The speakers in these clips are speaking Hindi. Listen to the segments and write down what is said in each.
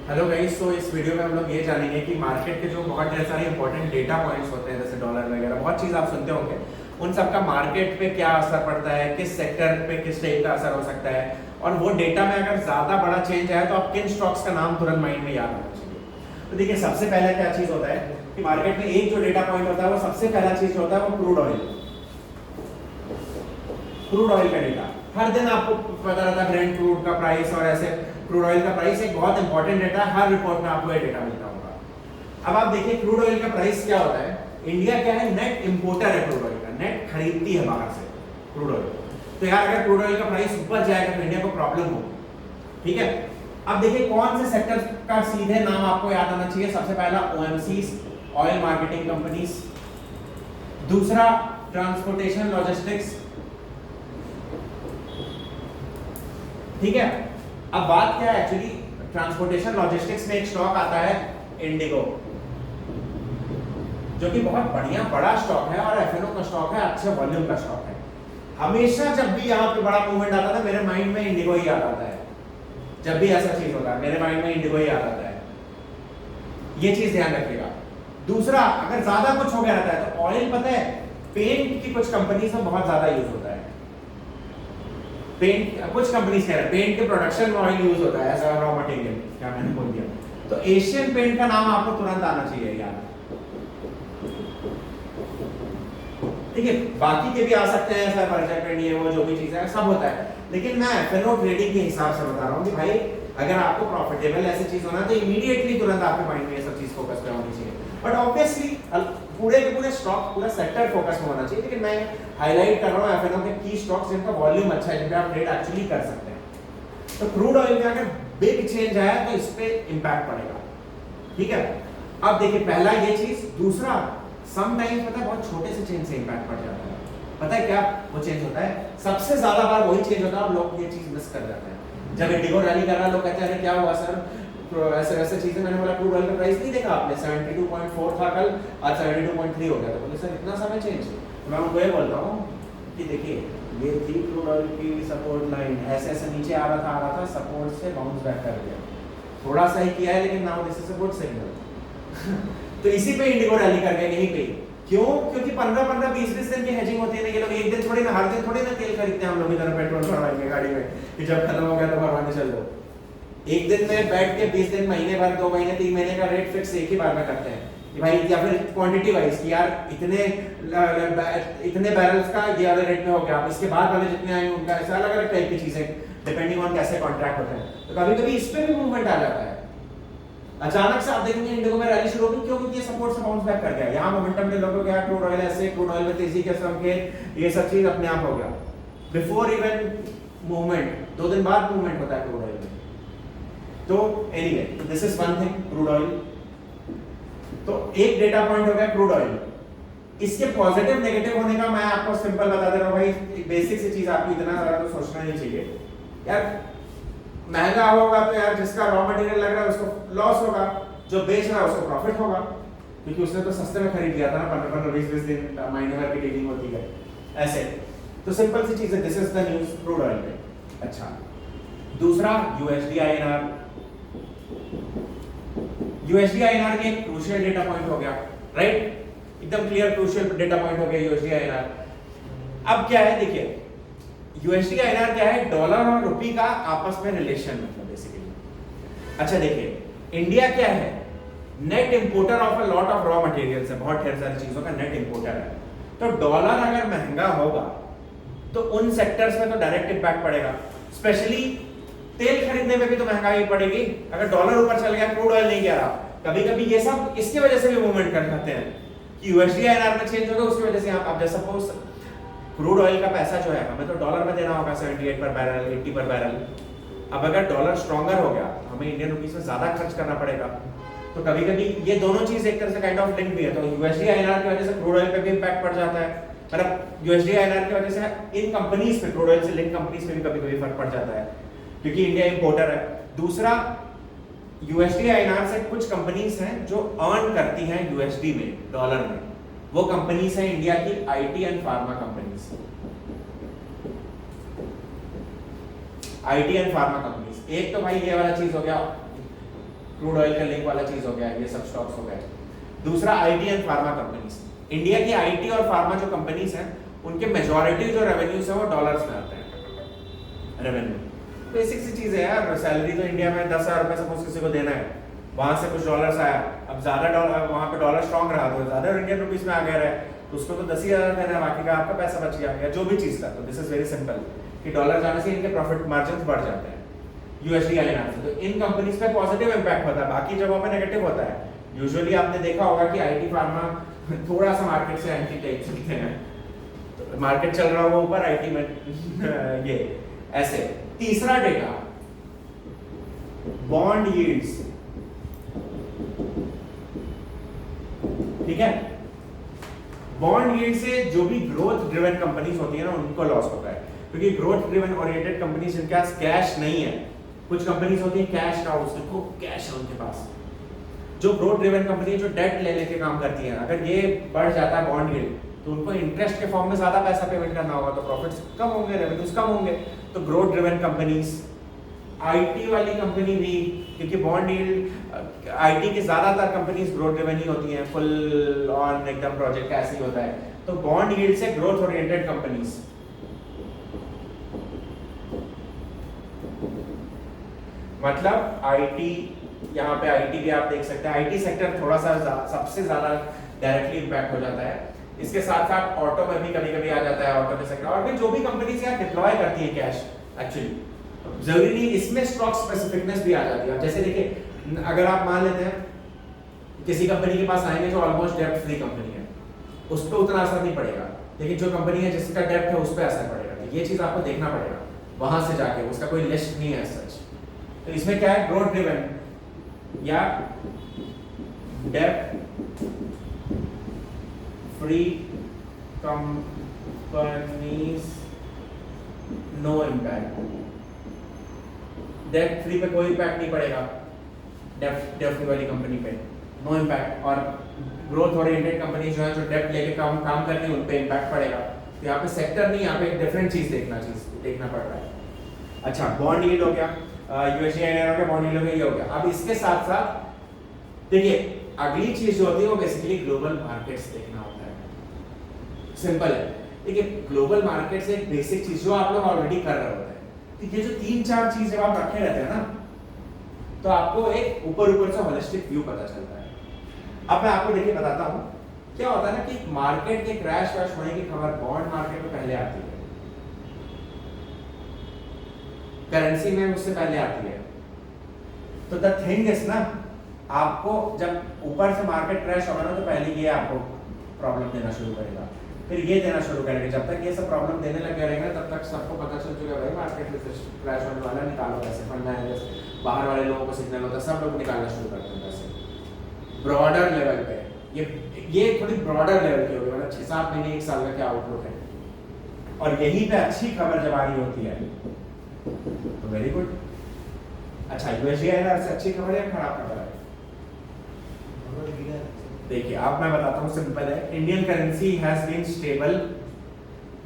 Hello guys. तो इस वीडियो में हम लोग ये जानेंगे कि मार्केट के जो बहुत ढेर सारे इंपॉर्टेंट डेटा पॉइंट्स होते हैं जैसे डॉलर वगैरह बहुत चीज़ आप सुनते होंगे, उन सब का मार्केट पे क्या असर पड़ता है, किस सेक्टर पे किस टाइप का असर हो सकता है, और वो डेटा में अगर ज़्यादा बड़ा चेंज आए तो आप किन स्टॉक्स का नाम तुरंत माइंड में याद रखना चाहिए। तो देखिए, सबसे पहले क्या चीज़ होता है कि मार्केट में एक जो डेटा पॉइंट होता है वो सबसे पहला चीज़ होता है वो क्रूड ऑयल। क्रूड ऑयल का डेटा हर दिन आपको पता रहता है, ब्रेंट क्रूड का प्राइस और ऐसे क्रूड ऑयल का प्राइस एक बहुत इंपॉर्टेंट डेटा है, हर रिपोर्ट में आपको ये डेटा मिलता होगा। अब आप देखिए क्रूड ऑयल का प्राइस क्या होता है। इंडिया क्या है, नेट इंपोर्टर है क्रूड ऑयल का, नेट खरीदती है बाहर से क्रूड ऑयल। तो यार अगर क्रूड ऑयल का प्राइस ऊपर जाएगा तो इंडिया को प्रॉब्लम हो, ठीक है। अब देखिए कौन से सेक्टर का सीधे नाम आपको याद आना चाहिए। सबसे पहला ओएमसीज, ऑयल मार्केटिंग कंपनीज। दूसरा ट्रांसपोर्टेशन लॉजिस्टिक्स, ठीक है। अब बात क्या है, एक्चुअली ट्रांसपोर्टेशन लॉजिस्टिक्स में एक स्टॉक आता है इंडिगो, जो कि बहुत बढ़िया बड़ा स्टॉक है और एफएनओ का स्टॉक है, अच्छे वॉल्यूम का स्टॉक है। हमेशा जब भी यहाँ पे बड़ा मूवमेंट आता था मेरे माइंड में इंडिगो ही याद आता है। जब भी ऐसा चीज होता है मेरे माइंड में इंडिगो ही याद आता है, ये चीज ध्यान रखिएगा। दूसरा, अगर ज्यादा कुछ हो गया रहता है तो ऑयल, पता है पेंट की कुछ कंपनीज में बहुत ज्यादा यूज होता है। पेंट कुछ कंपनीज कह रहे हैं पेंट के प्रोडक्शन में ऑयल यूज होता है एज अ रॉ मटेरियल, क्या मैंने बोल दिया। तो एशियन पेंट का नाम आपको तुरंत आना चाहिए यार, ठीक है। बाकी के भी आ सकते हैं, ऐसा बर्जर पेंट, ये वो जो भी चीजें हैं सब होता है, लेकिन मैं एफएनओ ट्रेडिंग के हिसाब से बता रहा हूँ कि भाई अगर आपको प्रॉफिटेबल ऐसी चीज होना है तो इमीडिएटली तुरंत आपके माइंड में ये सब चीज फोकस पे होनी चाहिए। बट ऑब्वियसली पूरे के पूरे स्टॉक पूरा सेक्टर फोकस में होना चाहिए, लेकिन मैं हाईलाइट कर रहा हूँ एफएनओ के की स्टॉक्स जिनका वॉल्यूम अच्छा है, जिन पे आप ट्रेड एक्चुअली कर सकते हैं। तो क्रूड ऑयल में अगर बिग चेंज आया तो इस पे इंपैक्ट पड़ेगा, ठीक है। अब देखिए पहला ये चीज। दूसरा, समटाइम्स पता है बहुत छोटे से चेंज से इंपैक्ट पड़ जाता है। पता है क्या वो चेंज होता है, सबसे ज्यादा बार वही चेंज होता है और लोग ये चीज मिस कर जाते हैं। जब इंडिगो रैली कर रहा है लोग कहते हैं अरे क्या हुआ सर, ऐसे ऐसे चीजें। मैंने बोला क्रूड ऑयल का प्राइस नहीं देखा आपने, 72.4 था कल, आज 72.3 हो गया। तो बोले सर इतना समय चेंज। मैं उनको ये बोलता हूँ कि देखिए ये थी क्रूड ऑयल की सपोर्ट लाइन, ऐसे ऐसे नीचे आ रहा था, सपोर्ट से बाउंस बैक कर गया, थोड़ा सा ही किया है लेकिन now this is a good signal. तो इसी पे इंडिगो रैली कर गए, यहीं पे। क्यों? क्योंकि 15-15 20-20 दिन की हेजिंग होती है ना। ये लोग एक दिन थोड़ी ना, हर दिन थोड़ी ना तेल खरीदते हैं हम लोग इधर पेट्रोल भरवाएंगे गाड़ी में कि जब खत्म हो गया तो भरवाने चल दो। एक दिन में बैठ के 20 दिन, महीने भर, 2 महीने, 3 महीने का रेट फिक्स एक ही बार में करते हैं कि भाई, या फिर क्वांटिटी वाइज कि यार इतने बैरल्स का ये वाले रेट में हो गया, इसके बाद वाले जितने आए उनका ऐसा अलग अलग टाइप की चीजें डिपेंडिंग ऑन कैसे कॉन्ट्रैक्ट होते हैं। तो कभी कभी इस पे भी मूवमेंट आ जाता है। अचानक से आप देखेंगे इंडिगो में रैली शुरू हो गई, क्यों? क्योंकि ये सपोर्ट से बाउंस बैक कर गया, यहाँ मोमेंटम के लोगों क्या, क्रूड ऑयल ऐसे, क्रूड ऑयल में तेजी के संकेत, ये सब चीज अपने आप हो गया बिफोर इवन मूवमेंट। 2 दिन बाद मूवमेंट होता है क्रूड ऑयल में। तो anyway, this is one thing, crude oil. तो एक डेटा पॉइंट हो गया क्रूड ऑयल। इसके पॉजिटिव नेगेटिव होने का मैं आपको सिंपल बता दे रहा हूँ भाई, एक बेसिक सी चीज, आपको इतना ज्यादा तो सोचना नहीं चाहिए यार। महंगा होगा तो यार जिसका रॉ मटेरियल लग रहा है उसको लॉस होगा, जो बेच रहा है उसको प्रॉफिट होगा, क्योंकि उसने तो सस्ते में खरीद लिया था ना। 15-20 दिन महीने भर की डीलिंग होती है ऐसे। तो सिंपल सी चीज है, this is the news crude oil पे। अच्छा, दूसरा यूएसडी आईएनआर। यूएसडी आईएनआर के एक क्रूशियल डेटा पॉइंट हो गया, राइट, एकदम क्लियर क्रूशियल डेटा पॉइंट हो गया यूएसडी आईएनआर। अब क्या है, देखिए यूएसडी आईएनआर क्या है, डॉलर और रुपी का आपस में रिलेशन, मतलब बेसिकली। अच्छा देखिए, इंडिया क्या है, net importer of a lot of raw materials है, बहुत ढेर सारी चीजों का नेट इंपोर्टर है। तो डॉलर अगर महंगा होगा तो उन सेक्टर्स में तो डायरेक्ट इंपैक्ट पड़ेगा, स्पेशली तेल खरीदने में भी तो महंगाई पड़ेगी। अगर डॉलर ऊपर चल गया, क्रूड ऑयल नहीं गया रहा, कभी कभी ये सब इसकी वजह से भी मूवमेंट कर जाते हैं कि यूएसडी आईएनआर में चेंज होगा, उसकी वजह से आप जैसे सपोज क्रूड ऑयल का पैसा जो है हमें तो डॉलर में देना होगा, 78 पर बैरल, 80 पर बैरल। अब अगर डॉलर स्ट्रॉन्गर हो गया तो हमें इंडियन रुपीस में ज्यादा खर्च करना पड़ेगा। तो कभी कभी ये दोनों चीज एक तरह से काइंड ऑफ लिंक भी है। तो यूएसडी आईएनआर की वजह से क्रूड ऑयल पे भी इंपैक्ट पड़ जाता है, मतलब यूएसडी आईएनआर की वजह से इन कंपनीज पे, क्रूड ऑयल से लिंक कंपनीज पे भी कभी कभी फर्क पड़ जाता है, क्योंकि इंडिया इंपोर्टर है। दूसरा, यूएसडी आईएनआर से कुछ कंपनीज हैं जो अर्न करती हैं यूएसडी में, डॉलर में। वो कंपनीज हैं इंडिया की IT and pharma companies, IT and pharma companies. एक तो भाई ये वाला चीज हो गया क्रूड ऑयल का लिंक वाला चीज हो गया, ये सब स्टॉक्स हो गए। दूसरा IT and pharma companies. India की आईटी और फार्मा जो कंपनीज हैं उनके मेजॉरिटी जो रेवेन्यूज है वो डॉलर्स में आते हैं। रेवेन्यू बेसिक सी चीज है यार, सैलरी तो इंडिया में 10,000 रुपए सपोज किसी को देना है, वहां से कुछ डॉलर्स आया, अब ज्यादा डॉलर वहां पे डॉलर स्ट्रॉन्ग रहा तो ज्यादा इंडियन रुपीस में आ गया रहे, तो उसको तो 10,000 देना है, बाकी का आपका पैसा बच गया, या जो भी चीज था। तो दिस इज वेरी सिंपल कि डॉलर जाने से इनके प्रॉफिट मार्जिन बढ़ जाते हैं यूएसडी आने से, तो इन कंपनीज पे पॉजिटिव इंपैक्ट होता है, बाकी जगहों पे नेगेटिव होता है। यूजुअली आपने देखा होगा कि आईटी फार्मा थोड़ा सा मार्केट से एंटी टाइप चलते हैं, तो मार्केट चल रहा होगा ऊपर, आईटी में ये ऐसे। तीसरा डेटा बॉन्ड यील्ड्स, ठीक है। बॉन्ड यील्ड से जो भी ग्रोथ ड्रिवन कंपनीज होती है ना उनको लॉस होता है, क्योंकि ग्रोथ ड्रिवन ओरिएंटेड कंपनीज जिनके पास कैश नहीं है, कुछ कंपनीज होती है कैश काउस, देखो कैश है उनके पास। जो ग्रोथ ड्रिवन कंपनी जो डेट ले लेके काम करती है, अगर ये बढ़ जाता है बॉन्ड यील्ड तो उनको इंटरेस्ट के फॉर्म में ज्यादा पैसा पेमेंट करना होगा, तो प्रॉफिट्स कम होंगे, रेवेन्यूज कम होंगे। तो ग्रोथ ड्रिवन कंपनीज, आईटी वाली कंपनी भी, क्योंकि बॉन्ड यील्ड आईटी की ज्यादातर कंपनीज ग्रोथ ड्रिवन ही होती हैं, फुल ऑन एकदम प्रोजेक्ट ऐसे ही होता है, तो बॉन्ड यील्ड से ग्रोथ ओरिएंटेड कंपनीज, मतलब आईटी, यहाँ पे आईटी भी आप देख सकते हैं, आईटी सेक्टर थोड़ा सा सबसे ज्यादा डायरेक्टली इंपैक्ट हो जाता है। इसके साथ साथ ऑटो में भी कभी कभी आ जाता है, ऑटो में सेक्टर, और भी जो भी कंपनीज यहाँ डिप्लॉय करती है कैश, एक्चुअली जरूरी नहीं, इसमें स्टॉक स्पेसिफिकनेस भी आ जाती है। जैसे देखिए, अगर आप मान लेते हैं किसी कंपनी के पास आएंगे जो ऑलमोस्ट डेब्ट फ्री कंपनी है, उस पर उतना असर नहीं पड़ेगा, लेकिन जो कंपनी है जिसका डेब्ट है उस पर असर पड़ेगा। तो ये चीज आपको देखना पड़ेगा वहां से जाके, उसका कोई लिस्ट नहीं है सच। तो इसमें क्या है, ग्रोथ ड्रिवन या डेब्ट फ्री कंपनीज नो इम्पैक्ट, डेब्ट फ्री पे कोई इम्पैक्ट नहीं पड़ेगा, डेब्ट फ्री वाली कंपनी पे नो इम्पैक्ट, और ग्रोथ ओरिएंटेड कंपनी जो है जो डेब्ट लेके काम करती है उन पे इम्पैक्ट पड़ेगा। तो यहाँ पे सेक्टर नहीं, यहाँ पे एक डिफरेंट चीज देखना पड़ रहा है। अच्छा, बॉन्ड यील्ड हो गया, यूएसडी हो गया, बॉन्ड यील्ड हो गया, ये हो गया। अब इसके साथ साथ देखिए अगली चीज जो होती है वो बेसिकली ग्लोबल मार्केट्स देखना होता है। सिंपल है, देखिए ग्लोबल मार्केट्स एक बेसिक चीज जो आप लोग ऑलरेडी कर रहे होते हैं, ठीक है, जो 3-4 चीज जब आप रखे रहते हैं ना, तो आपको एक ऊपर से होलिस्टिक व्यू पता चलता है। अब मैं आपको देखिए बताता हूँ क्या होता है ना, कि मार्केट के क्रैश वैश होने की खबर बॉन्ड मार्केट में पहले आती है, करेंसी में उससे पहले आती है। तो द थिंग इज ना, आपको जब ऊपर से मार्केट क्रैश होगा ना, तो पहले ये आपको प्रॉब्लम देना शुरू करेगा, फिर ये देना शुरू करेगा। जब तक ये सब प्रॉब्लम देने लग रहेगा तब तक सबको पता चल चुका है भाई मार्केट में क्रैश होने वाला, निकालो पैसे, फंड मैनेजर्स, बाहर वाले लोगों को सिग्नल होता है, सब लोग निकालना शुरू करते हैं पैसे ब्रॉडर लेवल पे। ये थोड़ी ब्रॉडर लेवल की होगी, मतलब 6-7 महीने 1 साल का क्या आउटलुक है, और यहीं पे अच्छी खबर जब आ रही होती है तो वेरी गुड। अच्छा, यूएसडीआईएनआर से अच्छी खबर है खराब खबर है? देखिए अब मैं बताता हूँ, सिंपल है, Indian currency has been stable,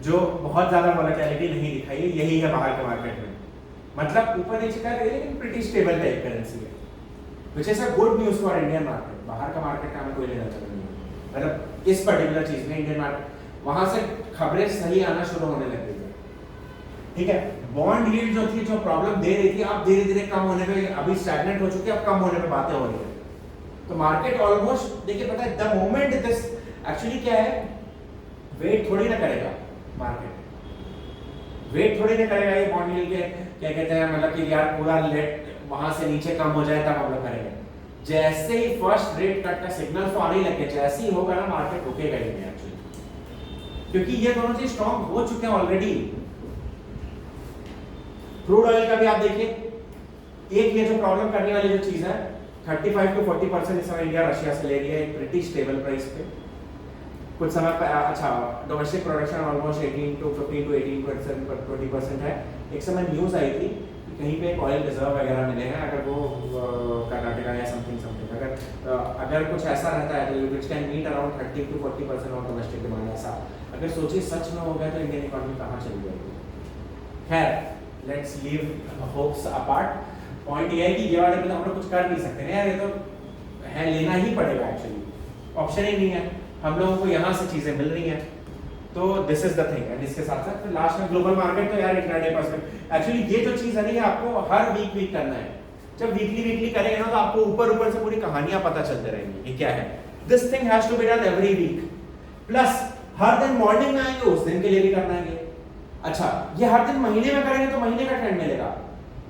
जो बहुत ज्यादा वोलेटिलिटी नहीं दिखाई है, यही है बाहर के मार्केट में, मतलब ऊपर नीचे कर रही है लेकिन प्रीटी स्टेबल टाइप करेंसी है, which is a good news for Indian market. बाहर का मार्केट का हमें कोई लेना देना नहीं है, मतलब इस पर्टिकुलर चीज में इंडियन मार्केट वहां से खबरें सही आना शुरू होने लग गई है, ठीक है। बॉन्ड यील्ड जो थी, जो प्रॉब्लम दे रही थी, अब धीरे धीरे कम होने पे, अभी स्टैग्नेंट हो चुकी है, अब कम होने पे बातें हो रही है। तो मार्केट ऑलमोस्ट देखिए, पता है द मोमेंट दिस एक्चुअली क्या है, वेट थोड़ी ना करेगा मार्केट, वेट थोड़ी ना करेगा ये बॉन्ड यील्ड के, क्या कहते हैं, मतलब कि यार पूरा लेट वहां से नीचे कम हो जाए तब हम लोग करेंगे। जैसे ही फर्स्ट रेट कट का सिग्नल तो आने लगे, जैसे ही होगा ना मार्केट रुकेगा ही नहीं एक्चुअली, क्योंकि ये दोनों चीज स्ट्रॉन्ग हो चुके हैं ऑलरेडी। क्रूड ऑयल का भी आप देखिए, एक ये जो प्रॉब्लम करने वाली जो चीज है, 35 to 40% इस समय इंडिया रशिया से ले रही है, एक प्रीटी स्टेबल प्राइस पे। कुछ समय पे अच्छा डोमेस्टिक प्रोडक्शन ऑलमोस्ट 15 to 18% पर 20% है। एक समय न्यूज आई थी कि कहीं पे एक ऑयल रिजर्व वगैरह मिले हैं, अगर वो कर्नाटका या समथिंग अगर कुछ ऐसा रहता है तो which can meet around 30 to 40% of domestic demand. ऐसा अगर सोचिए सच में हो गया तो इंडियन इकोनॉमी कहाँ चली जाएगी। खैर let's leave hopes apart. Point ये है कि ये वाले में तो हम लोग कुछ कर नहीं सकते ना यार, ये तो है, लेना ही पड़ेगा एक्चुअली, ऑप्शन ही नहीं है, हम लोगों को यहाँ से चीजें मिल रही हैं। तो this is the thing. And इसके साथ साथ लास्ट में ग्लोबल मार्केट, तो यार इंट्राडे पर्सपेक्टिव एक्चुअली ये जो चीज है ना, ये आपको हर वीक करना है। जब वीकली करेंगे ना, तो आपको ऊपर से पूरी कहानियां पता चलते रहेंगी ये क्या है। This thing has to be done every week, plus हर दिन मॉर्निंग में आएंगे उस दिन के लिए भी करना है। अच्छा, ये हर दिन महीने में करेंगे तो महीने का ट्रेंड मिलेगा।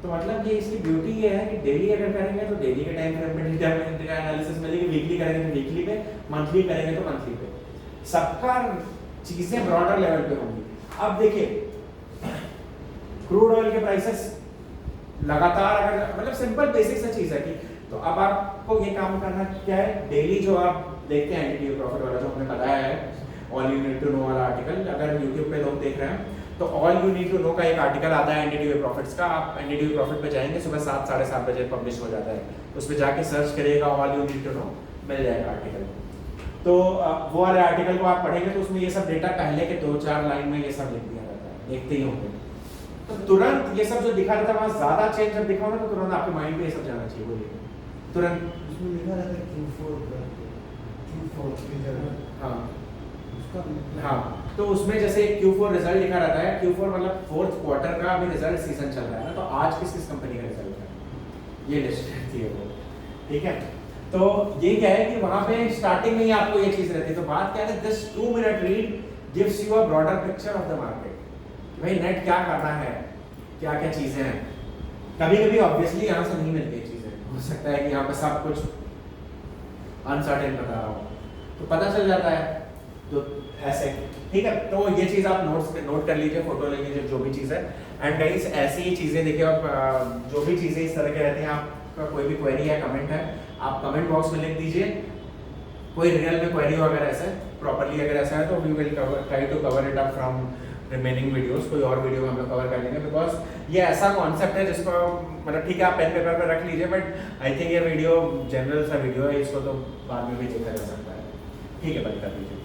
तो मतलब ये इसकी ब्यूटी ये है कि डेली अगर करेंगे तो डेली के टाइम फ्रेम पे डेटा एनालिसिस मिलेगी, वीकली करेंगे तो वीकली पे, मंथली करेंगे तो मंथली पे, सबका चीजें ब्रॉडर लेवल पे होंगी। अब देखिए क्रूड ऑयल के प्राइसेस लगातार, अगर मतलब सिंपल बेसिक सा चीज है कि, तो अब आपको ये काम करना क्या है, डेली जो आप देखते हैं एनडीटीवी प्रॉफिट वाला जो हमने बताया है, all you need to know वाला आर्टिकल, अगर यूट्यूब पे लोग देख रहे हैं तो all you need to know का एक आर्टिकल आता है एनडीटीवी प्रॉफिट्स का। आप एनडीटीवी प्रॉफिट पे जाएंगे, सुबह 7 साढ़े 7 बजे पब्लिश हो जाता है, उस पर जाके सर्च करिएगा all you need to know, मिल जाएगा आर्टिकल। तो वो वाले आर्टिकल को आप पढ़ेंगे तो उसमें ये सब डेटा पहले के 2-4 लाइन में ये सब लिख दिया रहता है, देखते ही होंगे। तो तुरंत ये सब जो दिखा रहता है वहाँ ज्यादा चेंज जब दिखा ना, तो तुरंत आपके माइंड पे ये सब जाना चाहिए, बोलिए तुरंत। उसमें लिखा रहता है Q4 की जगह, हाँ उसका हाँ, तो उसमें जैसे Q4 रिजल्ट लिखा रहता है, Q4 मतलब 4th क्वार्टर का अभी रिजल्ट सीजन चल रहा है ना, तो आज किस कंपनी का रिजल्ट है ये लिस्ट रहती है वो, ठीक है। तो ये क्या है कि वहां पे स्टार्टिंग में ही आपको ये चीज रहती है। तो बात क्या है, this 2 minute read gives you a broader picture of the market, भाई नेट क्या करना है, क्या क्या चीजें हैं। कभी कभी ऑब्वियसली यहाँ से नहीं मिलती चीजें, हो सकता है कि यहाँ पे सब कुछ अनसर्टेन बता रहा हूँ, तो पता चल जाता है, तो ऐसे, ठीक है। तो ये चीज आप नोट कर लीजिए, फोटो ले लीजिए, जो भी चीज है। एंड गाइस ऐसी ही चीजें देखिए, आप जो भी चीजें इस तरह के रहती हैं, आपका कोई भी क्वेरी है, कमेंट है, आप कमेंट बॉक्स में लिख दीजिए। कोई रियल में क्वेरी हो अगर ऐसे प्रॉपर्ली अगर ऐसा है, तो we will try to cover it up from remaining videos. कोई और वीडियो हम लोग कवर कर लेंगे, बिकॉज ये ऐसा कॉन्सेप्ट है जिसको मतलब ठीक है आप पेन पेपर पर रख लीजिए, बट आई थिंक ये वीडियो जनरल सा वीडियो है, इसको तो बाद में भी देखा जा सकता है। ठीक है, बंद कर दीजिए।